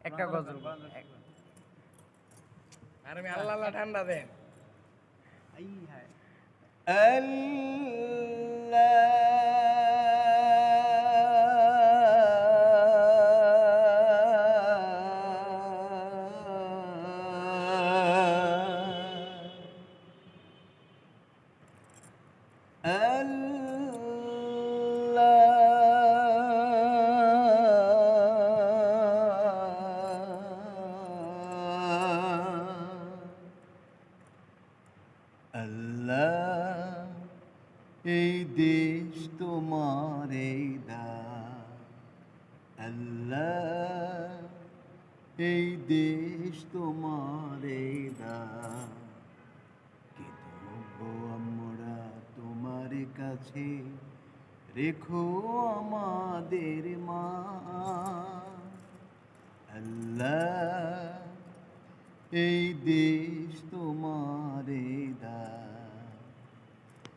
একটা গজল আর আমি আল্লাহ আল্লাহ ঠান্ডা দেন আল্লাহ এই দেশ তোমার এই দান আল্লাহ এই দেশ তোমার এই দান কৃতজ্ঞ আমরা তোমার কাছে রেখো আমাদের মা আল্লাহ এই দেশ তোমার